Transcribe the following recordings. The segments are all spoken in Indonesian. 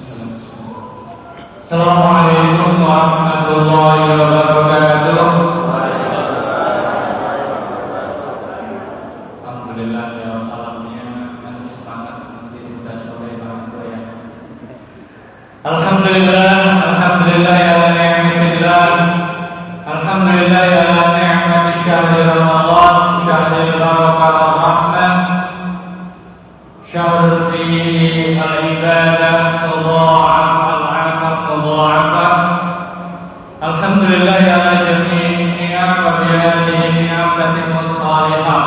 Assalamualaikum warahmatullahi wabarakatuh. Alhamdulillah ya salamnya masih semangat meski sudah sore banget ya. Alhamdulillah ya ni'matillah. Alhamdulillah ya ni'mati syahri Ramadan, syahril barakah wal rahmah. Syahrul fihi al-ibadah Alhamdulillah ala jami'i ni'am wa bihadihi ni'am latimmus salihah.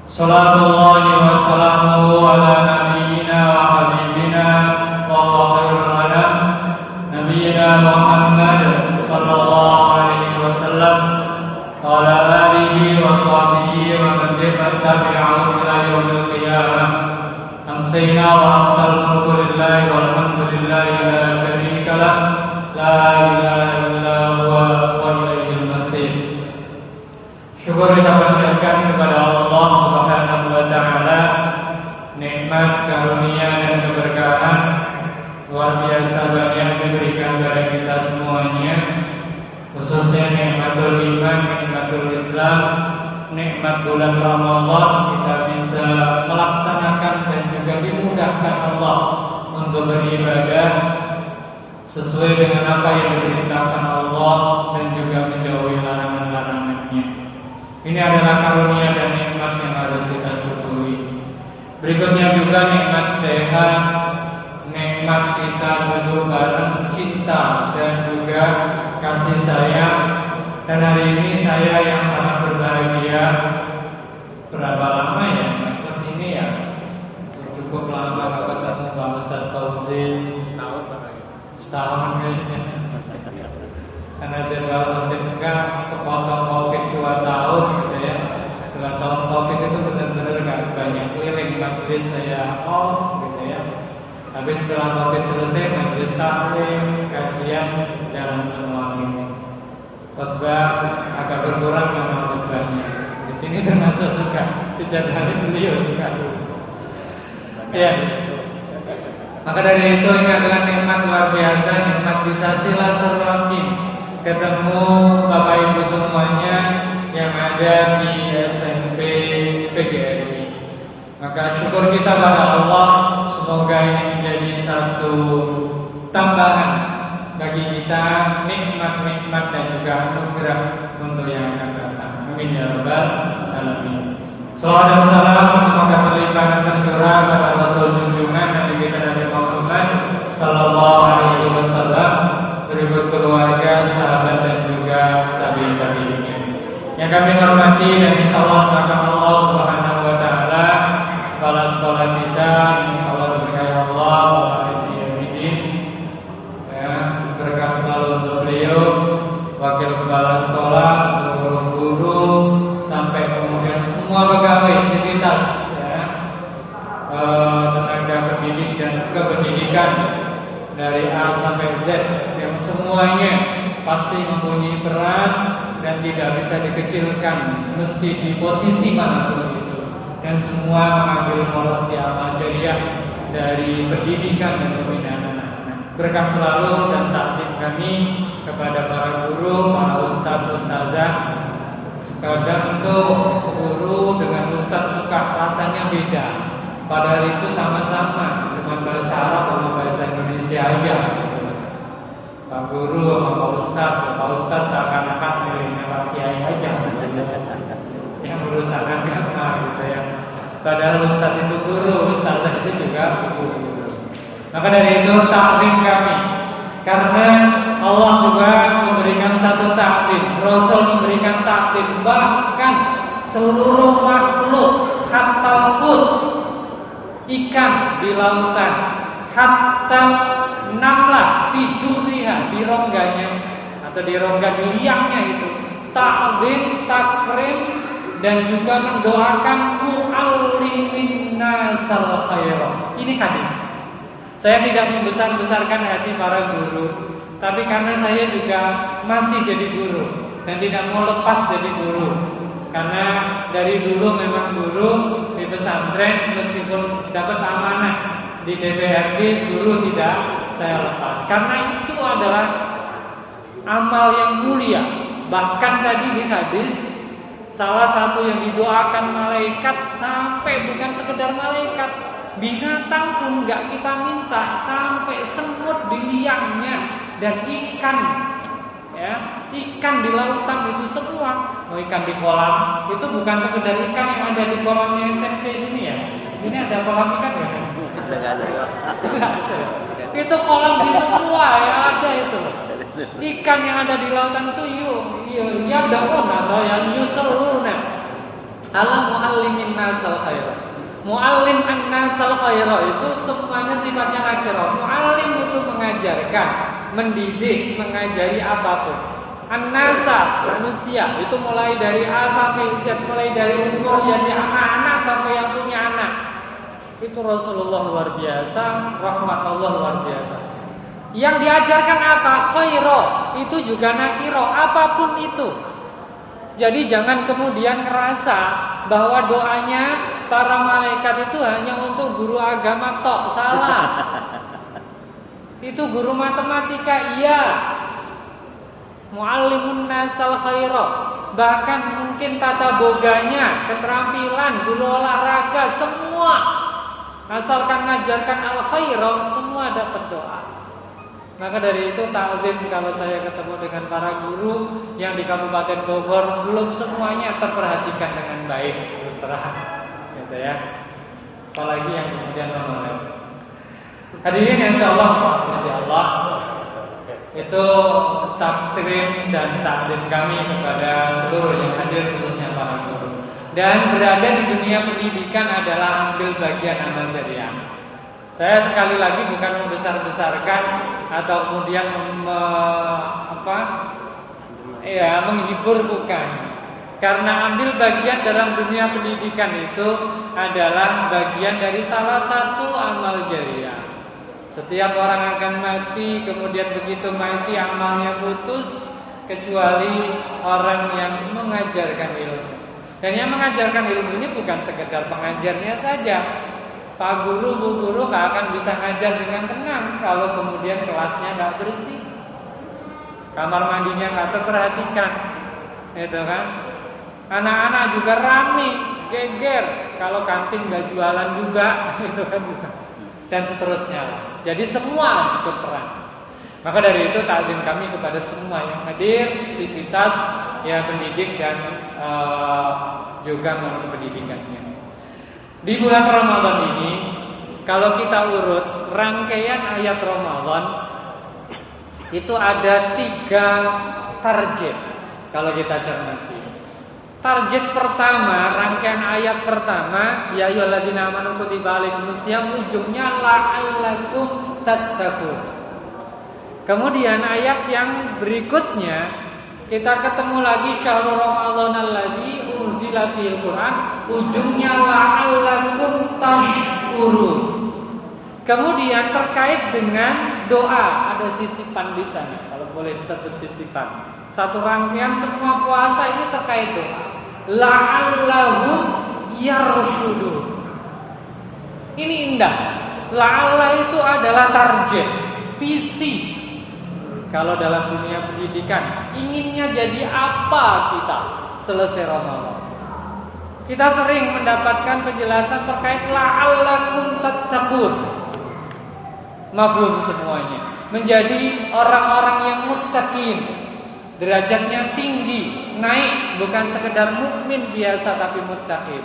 Salatullahi wa salamuhu ala nabiyyina wa habibina wa khairul anam nabiyyina Muhammad sallallahu alaihi wasallam wa ala alihi wa sahbihi wa man tabi'ahum ila yaumil qiyamah. Amsayna wa amsal mulku lillahi walhamdulillahi la syarika lah. La ilaha illa huwa wa ilaihil masir. Syukur kita panjatkan kepada Allah Subhanahu wa taala, nikmat, karunia dan keberkahan luar biasa banyak diberikan kepada kita semuanya, khususnya nikmatul iman, nikmatul Islam, nikmat bulan Ramadan. Kita bisa melaksanakan dan juga dimudahkan Allah untuk beribadah sesuai dengan apa yang diperintahkan Allah dan juga menjauhi larangan-larangannya. Ini adalah karunia dan nikmat yang harus kita syukuri. Berikutnya juga nikmat sehat, nikmat kita duduk bareng, cinta dan juga kasih sayang. Dan hari ini saya yang sangat berbahagia. Berapa lama ya kesini ya? Cukup lama gak ketemu Pak Ustadz Fauzi. Setahun kayaknya. Karena jadwal ketika kepotong COVID 2 tahun gitu ya. 2 tahun COVID itu benar-benar gak banyak keliling majelis saya off gitu ya. Tapi setelah COVID selesai, majelis taklim, kajian jalan semua ini. Khotbah agak berkurang memang khotbahnya. Di sini termasuk suka dijadwalin beliau suka dulu. Ya. Maka dari itu ini adalah nikmat luar biasa, nikmat bisa silaturahim, ketemu Bapak Ibu semuanya yang ada di SMP PGRI. Maka syukur kita pada Allah, semoga ini menjadi satu tambahan bagi kita, nikmat-nikmat dan juga anugerah untuk yang akan datang. Amin ya rabbal alamin. Salawat dan salam semoga terlimpah dan tercurah kepada Rasul junjungan Nabi kita Nabi Muhammad sallallahu alaihi wasallam, berikut keluarga, sahabat dan juga tabi'in-tabi'innya. Yang kami hormati dan insyaallah akan Allah Subhanahu wa taala, kepala sekolah kita insyaallah berkahi Allah wa alaihi ya, berkah selalu untuk beliau, wakil kepala sekolah, seluruh guru sampai kemudian semua pegawai sivitas ya, tenaga pendidik dan kependidikan dari A sampai Z yang semuanya pasti mempunyai peran dan tidak bisa dikecilkan mesti di posisi manapun itu, dan semua mengambil porsi amal jariah dari pendidikan dan pembinaan anak-anak. Berkah selalu dan takdim kami kepada para guru, para ustadz, ustazah. Kadang tuh guru dengan ustadz suka rasanya beda, padahal itu sama-sama dengan bahasa Arab sama bahasa Indonesia aja gitu. Pak guru sama Pak Ustadz seakan-akan milihnya Pak Kiai aja gitu. Yang berusaha agama gitu ya. Padahal ustadz itu guru, ustazah itu juga guru. Maka dari itu taklim kami, karena Allah juga memberikan satu taklim, Rasul memberikan taklim, bahkan seluruh makhluk, hatta hut, ikan di lautan, hatta namlah fi juhriha, di rongganya atau di rongga di liangnya itu, ta'zim, takrim dan juga mendoakan mu'allimin nasal khairah. Ini hadis. Saya tidak membesar-besarkan hati para guru, tapi karena saya juga masih jadi guru dan tidak mau lepas jadi guru. Karena dari dulu memang guru di pesantren, meskipun dapat amanah di DPRD guru tidak saya lepas, karena itu adalah amal yang mulia. Bahkan tadi di hadis salah satu yang didoakan malaikat, sampai bukan sekedar malaikat, binatang pun nggak kita minta, sampai semut di liangnya dan ikan, ya, ikan di lautan itu semua. Mau ikan di kolam itu bukan sekedar ikan yang ada di kolamnya SMP sini ya. Di sini ada kolam ikan ya? Itu kolam di semua ya ada itu. Ikan yang ada di lautan itu ya daun atau yang yusaluna ala muallimin nasal khair. Muallim an-nasal khair itu semuanya sifatnya nakirah. Muallim itu mengajarkan, mendidik, mengajari apapun. An-nasa manusia itu mulai dari A sampai Z, mulai dari umur jadi anak-anak sampai yang punya anak. Itu Rasulullah luar biasa, rahmat Allah luar biasa. Yang diajarkan apa? Khairo, itu juga nakiro, apapun itu. Jadi jangan kemudian ngerasa bahwa doanya para malaikat itu hanya untuk guru agama tok, salah. Itu guru matematika, iya. Muallimun nasal khairo, bahkan mungkin tata boganya, keterampilan, guru olahraga, semua asalkan ngajarkan al khairo, semua dapat doa. Maka dari itu ta'zim kalau saya ketemu dengan para guru yang di Kabupaten Bogor, belum semuanya terperhatikan dengan baik, terus terang, gitu ya. Apalagi yang kemudian menolong. Hadirin insyaallah, Allah itu takrim dan takdim kami kepada seluruh yang hadir, khususnya para guru. Dan berada di dunia pendidikan adalah ambil bagian amal jariah. Saya sekali lagi bukan membesar-besarkan atau kemudian menghibur, bukan. Karena ambil bagian dalam dunia pendidikan itu adalah bagian dari salah satu amal jariah. Setiap orang akan mati, kemudian begitu mati amalnya putus, kecuali orang yang mengajarkan ilmu. Dan yang mengajarkan ilmu ini bukan sekedar pengajarnya saja. Pak guru, bu guru gak akan bisa ngajar dengan tenang kalau kemudian kelasnya gak bersih, kamar mandinya gak terperhatikan, itu kan. Anak-anak juga rame, geger kalau kantin gak jualan juga, itu kan juga. Dan seterusnya. Jadi semua ikut peran. Maka dari itu takdim kami kepada semua yang hadir, sivitas ya pendidik dan juga pendidikannya. Di bulan Ramadan ini, kalau kita urut rangkaian ayat Ramadan, itu ada 3 target kalau kita cermati. Target pertama, rangkaian ayat pertama, ya ayyuhalladzina amanu kutiba alaikumusiyam, ujungnya la'allakum tattaqun. Kemudian ayat yang berikutnya kita ketemu lagi syahrul Ramadan alladzi unzila fihil Quran, ujungnya la'allakum tashkurun. Kemudian terkait dengan doa, ada sisipan di sana, kalau boleh disebut sisipan. Satu rangkaian semua puasa ini terkait doa. La'allahum yarshudun. Ini indah. La'alla itu adalah target, visi. Kalau dalam dunia pendidikan, inginnya jadi apa kita selesai Ramadan? Kita sering mendapatkan penjelasan terkait la'allakum tattaqun. Mafhum semuanya. Menjadi orang-orang yang muttaqin. Derajatnya tinggi, naik, bukan sekedar mukmin biasa tapi muttaqin.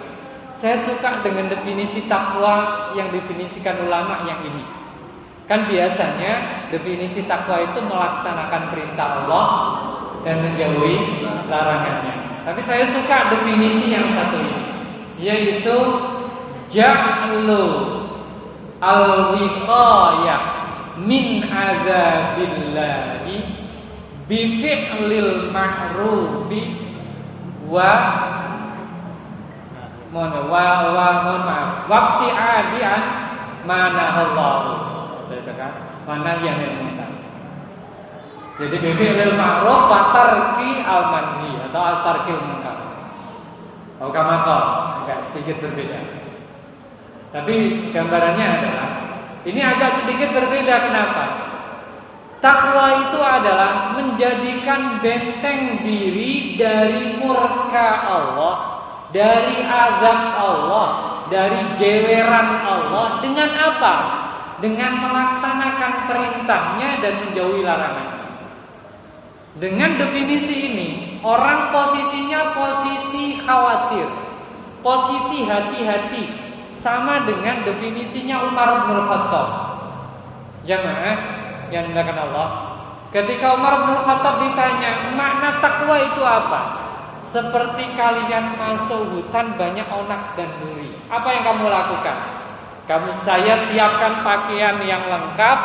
Saya suka dengan definisi takwa yang definisikan ulama yang ini. Kan biasanya definisi takwa itu melaksanakan perintah Allah dan menjauhi larangannya. Tapi saya suka definisi yang satu ini, yaitu ja'lu al-wiqayah min adzabillahi bi fi'lil ma'rufi wa waqti adian manahallahu. Mana yang munkar. Jadi bifi'lil ma'ruf wa tarki al-manhi atau al-tarkil munkar. Atau kama agak sedikit berbeda. Tapi gambarannya adalah Ini agak sedikit berbeda. Kenapa? Takwa itu adalah menjadikan benteng diri dari murka Allah, dari azab Allah, dari jeweran Allah. Dengan apa? Dengan melaksanakan perintahnya dan menjauhi larangannya. Dengan definisi ini, orang posisinya posisi khawatir, posisi hati-hati, sama dengan definisinya Umar bin Khattab. Jamaah yang dimuliakan Allah, ketika Umar bin Khattab ditanya makna takwa itu apa, seperti kalian masuk hutan banyak onak dan duri, apa yang kamu lakukan? Saya siapkan pakaian yang lengkap,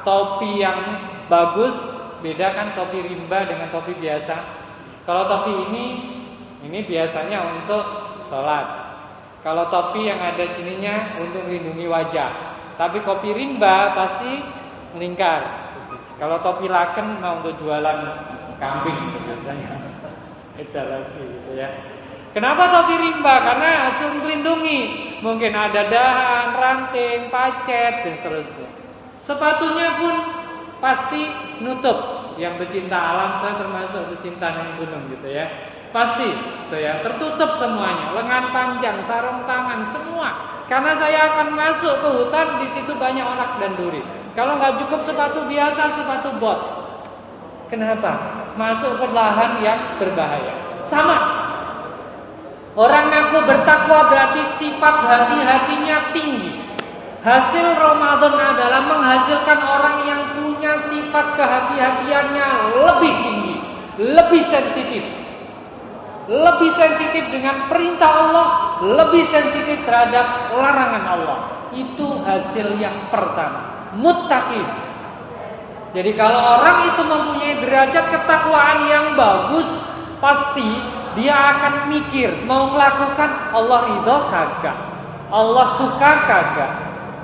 topi yang bagus. Bedakan topi rimba dengan topi biasa. Kalau topi ini biasanya untuk sholat. Kalau topi yang ada sininya untuk melindungi wajah. Tapi topi rimba pasti melingkar. Kalau topi laken mau untuk jualan kambing biasanya. Itu lagi gitu ya. Kenapa topi rimba? Karena langsung melindungi. Mungkin ada dahan, ranting, pacet dan seterusnya. Sepatunya pun pasti nutup. Yang pecinta alam, saya termasuk pecinta gunung gitu ya. Pasti tuh ya, tertutup semuanya, lengan panjang, sarung tangan, semua. Karena saya akan masuk ke hutan, di situ banyak onak dan duri. Kalau nggak cukup sepatu biasa, sepatu bot. Kenapa? Masuk ke lahan yang berbahaya. Sama. Orang ngaku bertakwa berarti sifat hati-hatinya tinggi. Hasil Ramadan adalah menghasilkan orang yang punya sifat kehati-hatiannya lebih tinggi, lebih sensitif. Lebih sensitif dengan perintah Allah, lebih sensitif terhadap larangan Allah. Itu hasil yang pertama, muttaqin. Jadi kalau orang itu mempunyai derajat ketakwaan yang bagus, pasti dia akan mikir mau melakukan Allah ridho kagak, Allah suka kagak,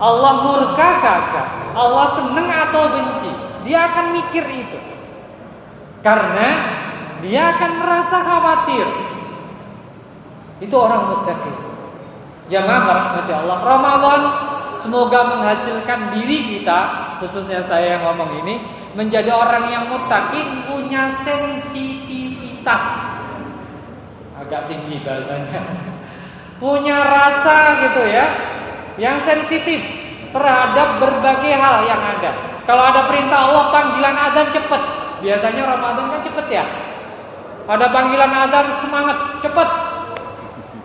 Allah murka kagak, Allah seneng atau benci. Dia akan mikir itu. Karena dia akan merasa khawatir. Itu orang muttaqin. Jamaah rahmati Allah, Ramadan semoga menghasilkan diri kita, khususnya saya yang ngomong ini, menjadi orang yang muttaqin, punya sensitivitas. Agak tinggi bahasanya. Punya rasa gitu ya, yang sensitif terhadap berbagai hal yang ada. Kalau ada perintah Allah, panggilan adzan cepat. Biasanya Ramadan kan cepat ya. Ada panggilan adzan semangat, cepat.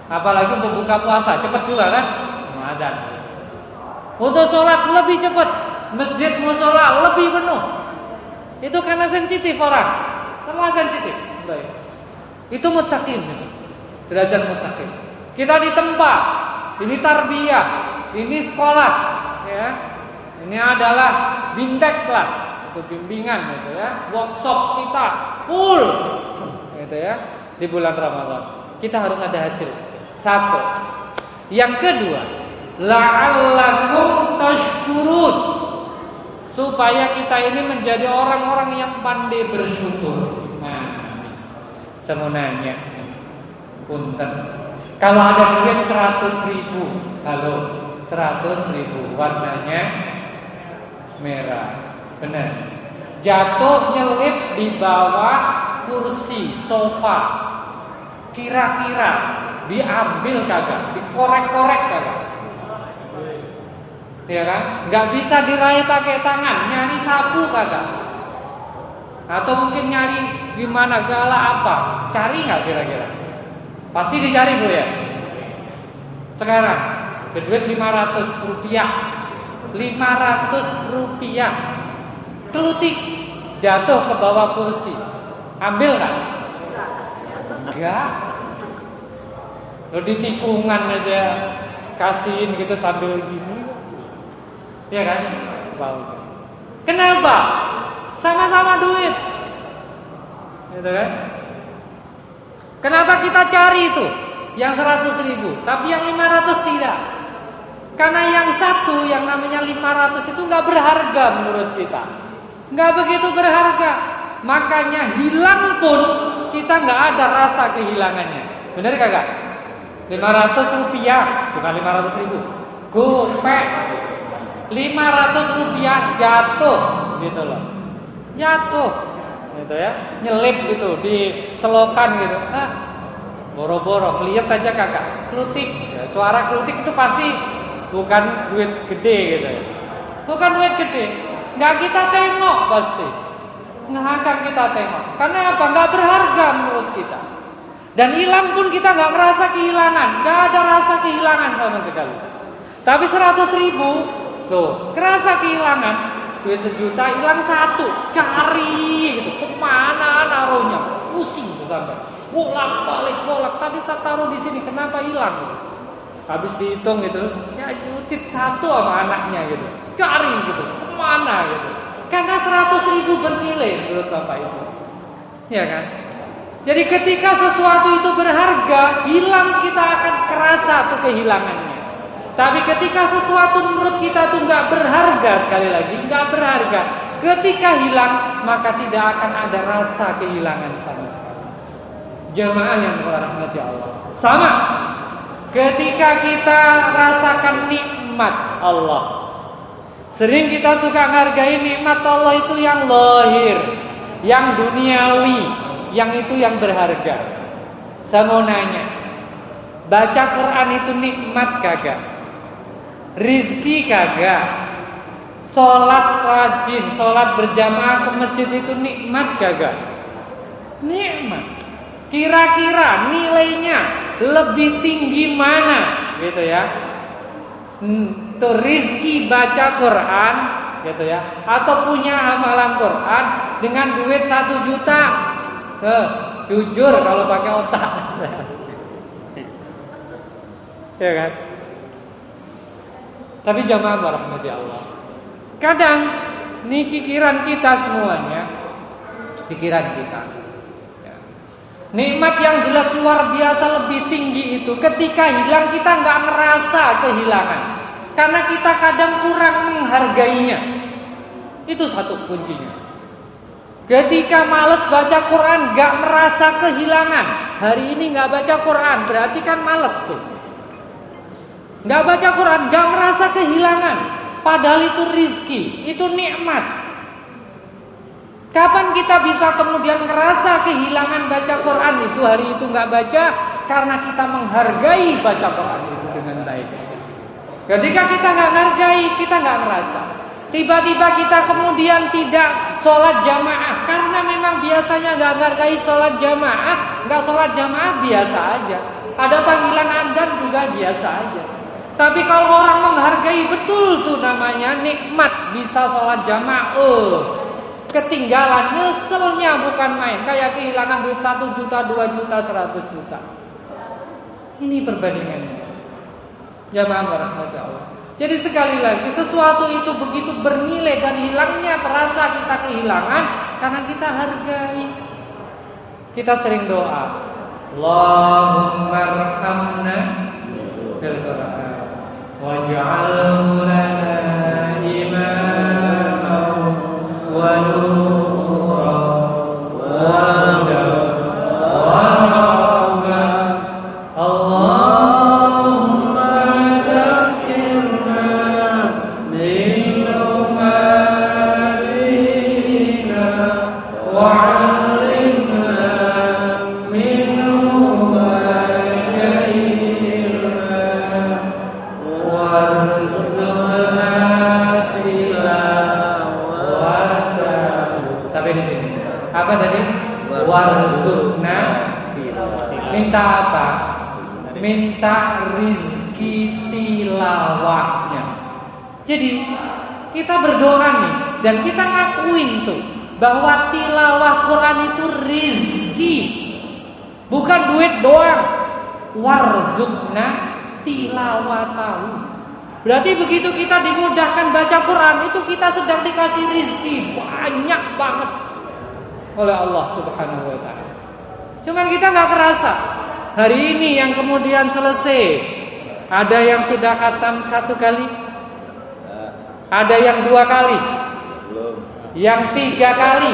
Apalagi untuk buka puasa, cepat juga kan? Adzan. Untuk sholat lebih cepat, masjid musola lebih penuh. Itu karena sensitif orang, semua sensitif. Baik. Itu muttaqin, gitu. Derajat muttaqin. Kita di tempat, ini tarbiyah, ini sekolah, ya. Ini adalah bintek lah, itu bimbingan, gitu ya. Workshop kita full, gitu ya. Di bulan Ramadan kita harus ada hasil. Satu. Yang kedua, la'allakum tashkurun, supaya kita ini menjadi orang-orang yang pandai bersyukur. Nah, saya mau nanya, punten, kalau ada duit 100.000, halo, 100.000, warnanya merah, benar, jatuh nyelip di bawah kursi sofa, kira-kira diambil kagak, dikorek-korek kagak? Ya kan? Nggak bisa diraih pakai tangan, nyari sapu kagak? Atau mungkin nyari gimana gala apa? Cari nggak kira-kira? Pasti dicari Bu ya. Sekarang berduit 500 rupiah, 500 rupiah, kelutik jatuh ke bawah kursi, ambil nggak? Enggak. Lo di tikungan aja kasihin gitu sambil gini, ya kan? Wow. Kenapa? Sama-sama duit, gitu kan? Kenapa kita cari itu yang 100.000, tapi yang 500 tidak? Karena yang satu, yang namanya 500 itu nggak berharga menurut kita, nggak begitu berharga. Makanya hilang pun kita nggak ada rasa kehilangannya, benar kagak? 500 rupiah, bukan 500.000, gopek. Rp500 jatuh gitu loh. Jatuh gitu ya, nyelip gitu di selokan gitu. Boro-boro lihat aja kakak, klutik. Ya, suara klutik itu pasti bukan duit gede gitu ya. Bukan duit gede. Nggak kita tengok pasti. Nggak akan kita tengok. Karena apa? Nggak berharga menurut kita. Dan hilang pun kita nggak merasa kehilangan. Nggak ada rasa kehilangan sama sekali. Tapi 100.000 tuh, kerasa kehilangan. Duit 1 juta hilang 1, cari gitu. Kemana naruhnya? Pusing tuh sampai. Bolak-balik. Tadi saya taruh di sini, kenapa hilang? Gitu. Habis dihitung gitu, ya jutit 1 sama anaknya gitu. Cari gitu, kemana gitu. Karena 100.000 bernilai menurut Bapak Ibu. Ya kan? Jadi ketika sesuatu itu berharga, hilang kita akan kerasa tuh kehilangannya. Tapi ketika sesuatu menurut kita tuh nggak berharga, sekali lagi nggak berharga, ketika hilang maka tidak akan ada rasa kehilangan sama sekali. Jemaah yang dirahmati Allah. Sama ketika kita rasakan nikmat Allah. Sering kita suka menghargai nikmat Allah itu yang lahir, yang duniawi, yang itu yang berharga. Saya mau nanya, baca Quran itu nikmat kagak? Rizki kagak? Sholat rajin, sholat berjamaah ke masjid itu nikmat kagak? Nikmat. Kira-kira nilainya lebih tinggi mana gitu ya? Tuh rizki baca Quran gitu ya, atau punya amalan Quran dengan duit 1 juta. Jujur kalau pakai otak. Ya kan? Tapi jamaah rahmati Allah, kadang nih pikiran kita semuanya, pikiran kita ya. Nikmat yang jelas luar biasa lebih tinggi itu ketika hilang kita nggak merasa kehilangan, karena kita kadang kurang menghargainya. Itu satu kuncinya. Ketika males baca Quran nggak merasa kehilangan. Hari ini nggak baca Quran berarti kan males tuh. Nggak baca Quran nggak merasa kehilangan. Padahal itu rizki, itu nikmat. Kapan kita bisa kemudian merasa kehilangan baca Quran itu? Hari itu nggak baca karena kita menghargai baca Quran itu dengan baik. Ketika kita nggak menghargai, kita nggak merasa. Tiba-tiba kita kemudian tidak sholat jamaah karena memang biasanya nggak menghargai sholat jamaah, nggak sholat jamaah biasa aja. Ada panggilan adzan juga biasa aja. Tapi kalau orang menghargai betul tuh namanya nikmat bisa sholat jamaah. Ketinggalan, nyeselnya bukan main. Kayak kehilangan duit 1 juta, 2 juta, 100 juta. Ini perbandingannya. Jamaah rahmati Allah. Jadi sekali lagi sesuatu itu begitu bernilai dan hilangnya terasa kita kehilangan karena kita hargai. Kita sering doa, Allahumma arhamna bil Qur'an waj'alhu lana imaman wa nuran wa hudan wa rahmah. Allahumma dzakirna minhu ma nasina wa 'allimna minhu ma jahilna warzuqna tilawatahu. Sampai di sini. Apa tadi? Warzuqna. Minta apa? Minta rizki tilawahnya. Jadi kita berdoa nih dan kita ngakuin tuh bahwa tilawah Quran itu rizki, bukan duit doang. Warzuqna tilawatahu. Berarti begitu kita dimudahkan baca Quran itu kita sedang dikasih rizki banyak banget oleh Allah Subhanahu wa ta'ala. Cuman kita nggak kerasa. Hari ini yang kemudian selesai, ada yang sudah khatam 1 kali, ada yang 2 kali, yang 3 kali,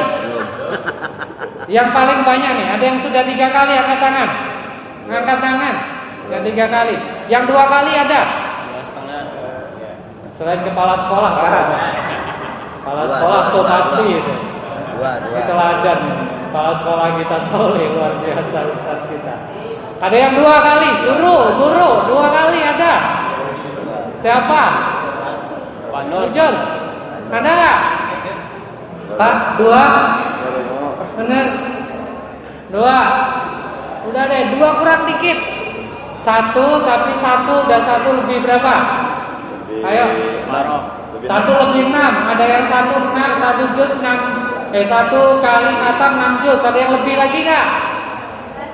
yang paling banyak nih, ada yang sudah 3 kali angkat tangan, yang 3 kali, yang 2 kali ada, Selain kepala sekolah. Kepala sekolah so pasti itu. Ini teladan. Kepala sekolah kita soleh, luar biasa Ustaz kita. Ada yang 2 kali, guru 2 kali ada. Siapa? Pak Nur. Ada nggak? Pak, 2. Bener. 2. Udah deh, 2 kurang dikit. 1 tapi 1 dan 1 lebih berapa? Ayo. 1 lebih 6. Ada yang 1 6, 1 juz 6. 1 kali khatam 6 juz. Ada yang lebih lagi nggak?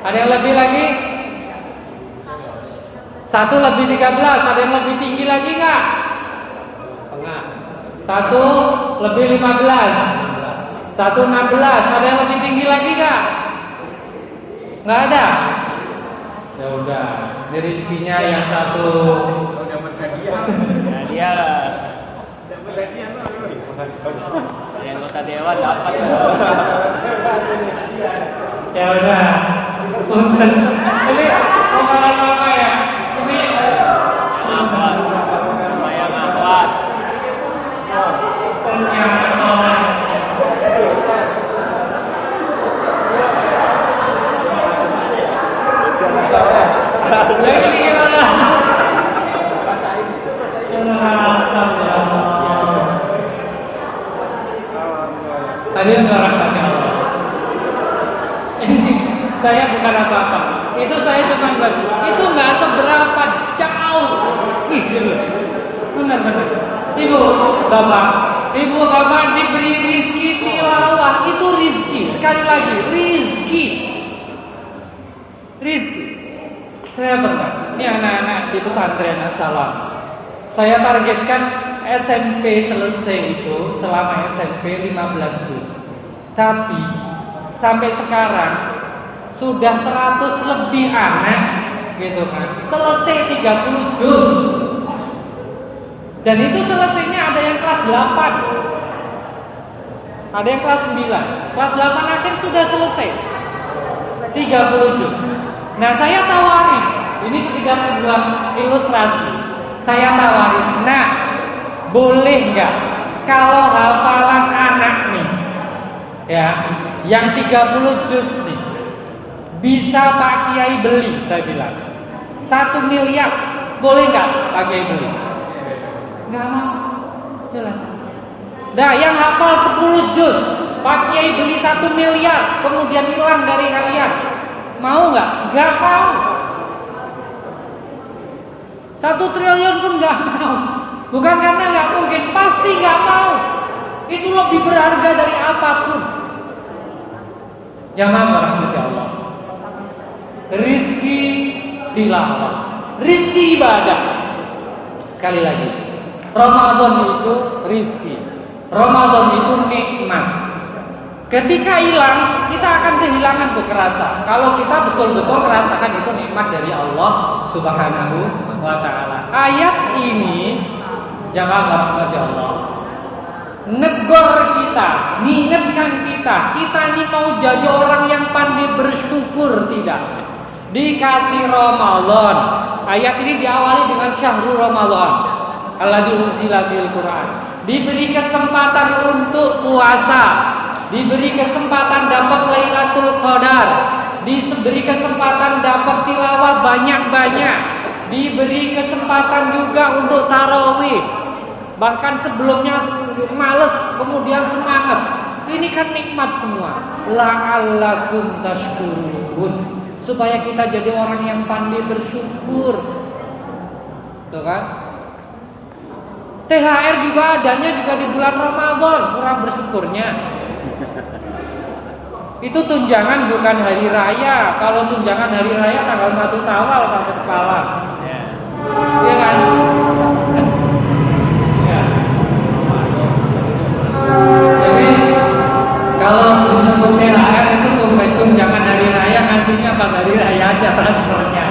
Ada yang lebih lagi? 1 lebih 13. Ada yang lebih tinggi lagi nggak? 1 lebih 15. 1 16. Ada yang lebih tinggi lagi nggak? Nggak ada. Ya udah, ini rezekinya yang 1. Dapat hadiah. Dapat hadiah yang anggota dewan dapat. Ya udah. Punten. Ini omongan mama ya. Ini Lumayan akhwat. yang mama. Jadi gimana? Tadi enggak rahmatnya Allah. Ini saya bukan apa-apa. Itu saya cuma bagi. Itu enggak seberapa jauh. Benar. Ibu bapak diberi rizki tilawah. Itu rizki. Sekali lagi rizki. Saya pernah, ini anak-anak di pesantren Assalam. Saya targetkan SMP selesai itu selama SMP 15 juz. Tapi sampai sekarang sudah 100 lebih anak gitu kan. Selesai 30 juz. Dan itu selesainya ada yang kelas 8. Ada yang kelas 9. Kelas 8 akhir sudah selesai 30 juz. Nah saya tawarin, ini sebuah ilustrasi. Saya tawarin, nah boleh nggak kalau hafalan anak nih, ya, yang 30 juz nih, bisa Pak Kiai beli, saya bilang 1 miliar, boleh nggak Pak Kiai beli? Nggak mau, jelas. Nah yang hafal 10 juz, Pak Kiai beli 1 miliar, kemudian hilang dari kalian. Mau nggak? Nggak mau. 1 triliun pun nggak mau. Bukan karena nggak mungkin, pasti nggak mau. Itu lebih berharga dari apapun. Jamaah rahmatullah Allah. Rizki tilawah, rizki ibadah. Sekali lagi, Ramadan itu rizki. Ramadan itu nikmat. Ketika hilang, kita akan kehilangan tuh kerasa. Kalau kita betul-betul merasakan itu nikmat dari Allah Subhanahu wa ta'ala. Ayat ini jangan rahmat Allah. Negor kita, ngingetkan kita ini mau jadi orang yang pandai bersyukur tidak? Dikasih Ramadan. Ayat ini diawali dengan syahrul Ramadan. Alladzi unzila fil Quran. Diberi kesempatan untuk puasa. Diberi kesempatan dapat Lailatul Qadar, diberi kesempatan dapat tilawah banyak-banyak, diberi kesempatan juga untuk tarawih. Bahkan sebelumnya males, kemudian semangat. Ini kan nikmat semua. La'allakum tashkurun, supaya kita jadi orang yang pandai bersyukur. Tuh kan? THR juga adanya juga di bulan Ramadan, kurang bersyukurnya. Itu tunjangan bukan hari raya. Kalau tunjangan hari raya tanggal 1 Syawal pakai kepala. Iya kan? Ya. Jadi kalau disebut THR itu tunjangan hari raya, ngasihnya pas hari raya aja transfernya.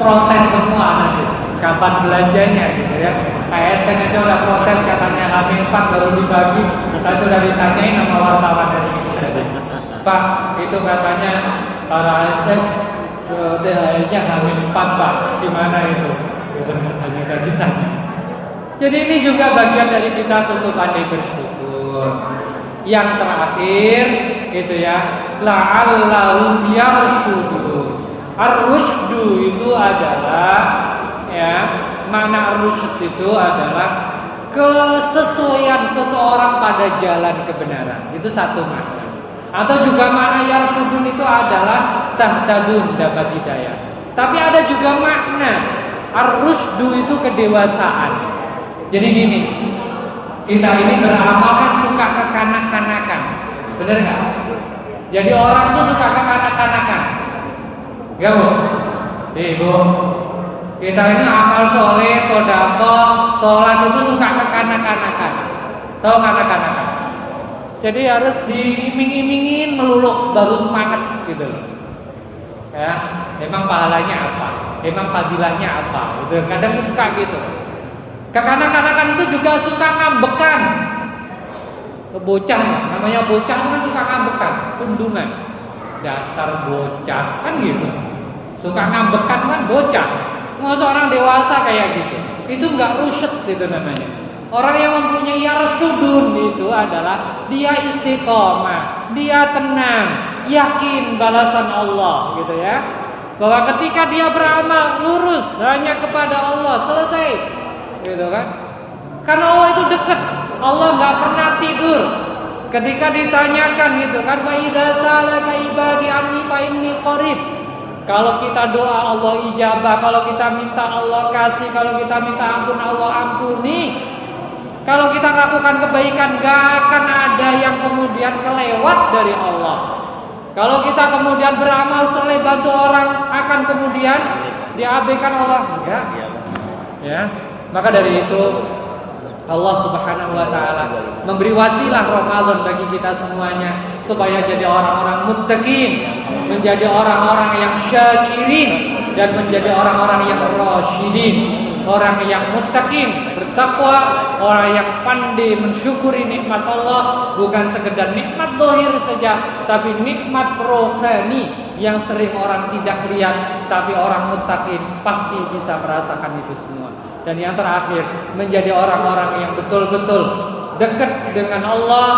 Protes semua nanti. Kapan belanjanya gitu ya. KSN aja udah protes, katanya H4 baru dibagi. Saya sudah ditanyain sama wartawan dari ini. Pak, itu katanya para ASN THR-nya H4 Pak, gimana itu? Katanya gak ditanya. Jadi ini juga bagian dari kita untuk pandai bersyukur. Yang terakhir itu ya, la'allahum yarshudun. Ar-rusydu itu adalah ya, makna ar-rusyd itu adalah kesesuaian seseorang pada jalan kebenaran. Itu satu makna. Atau juga makna yarshudun itu adalah tahtadun, dapat hidayah. Tapi ada juga makna ar-rusydu itu kedewasaan. Jadi gini, kita ini beramal kan suka kekanak-kanakan, bener nggak? Jadi orang tuh suka kekanak-kanakan, ya bu, bu. Kita ini amal soleh, sodako, sholat itu suka kekanak-kanakan, tahu kanak-kanakan? Jadi harus diiming-imingin melulu baru semangat gitu loh. Ya, emang pahalanya apa? Emang fadilahnya apa? Gitu. Kadang suka gitu. Kekanak-kanakan itu juga suka ngambekan. Bocah, namanya bocah kan suka ngambekan, tundungan. Dasar bocah kan gitu. Suka ngambekan kan bocah. Mau seorang dewasa kayak gitu. Itu enggak rusyad gitu namanya. Orang yang mempunyai yarshudun itu adalah dia istiqomah, dia tenang, yakin balasan Allah gitu ya. Bahwa ketika dia beramal lurus hanya kepada Allah, selesai. Gitu kan? Karena Allah itu dekat. Allah nggak pernah tidur. Ketika ditanyakan gitu kan, wa idza salaka ibadi anni fa inni qarib. Kalau kita doa Allah ijabah, kalau kita minta Allah kasih, kalau kita minta ampun Allah ampuni. Kalau kita lakukan kebaikan gak akan ada yang kemudian kelewat dari Allah. Kalau kita kemudian beramal soleh bantu orang akan kemudian diabaikan Allah, enggak. Ya. Maka dari itu Allah Subhanahu wa taala memberi wasilah Ramadan bagi kita semuanya supaya jadi orang-orang muttaqin, menjadi orang-orang yang syakirin dan menjadi orang-orang yang rasyidin, orang yang muttaqin, bertakwa, orang yang pandai mensyukuri nikmat Allah, bukan sekedar nikmat zahir saja, tapi nikmat rohani yang sering orang tidak lihat, tapi orang muttaqin pasti bisa merasakan itu semua. Dan yang terakhir, menjadi orang-orang yang betul-betul dekat dengan Allah,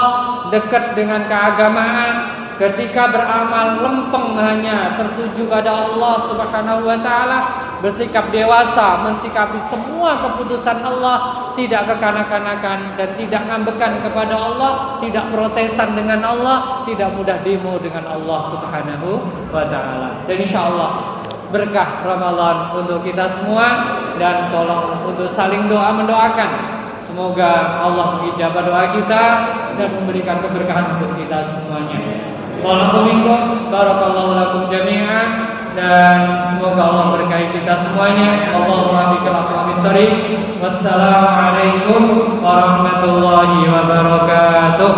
dekat dengan keagamaan. Ketika beramal lempeng hanya tertuju pada Allah Subhanahu wa taala, bersikap dewasa, mensikapi semua keputusan Allah, tidak kekanak-kanakan dan tidak ngambekan kepada Allah, tidak protesan dengan Allah, tidak mudah demo dengan Allah Subhanahu wa taala. Dan insyaallah berkah Ramadan untuk kita semua, dan tolong untuk saling doa mendoakan. Semoga Allah mengijabah doa kita dan memberikan keberkahan untuk kita semuanya. Waalaikumsalam barakallahu lakum jami'an, dan semoga Allah berkahi kita semuanya. Allahumma bikal aqwamit thariq. Wassalamualaikum warahmatullahi wabarakatuh.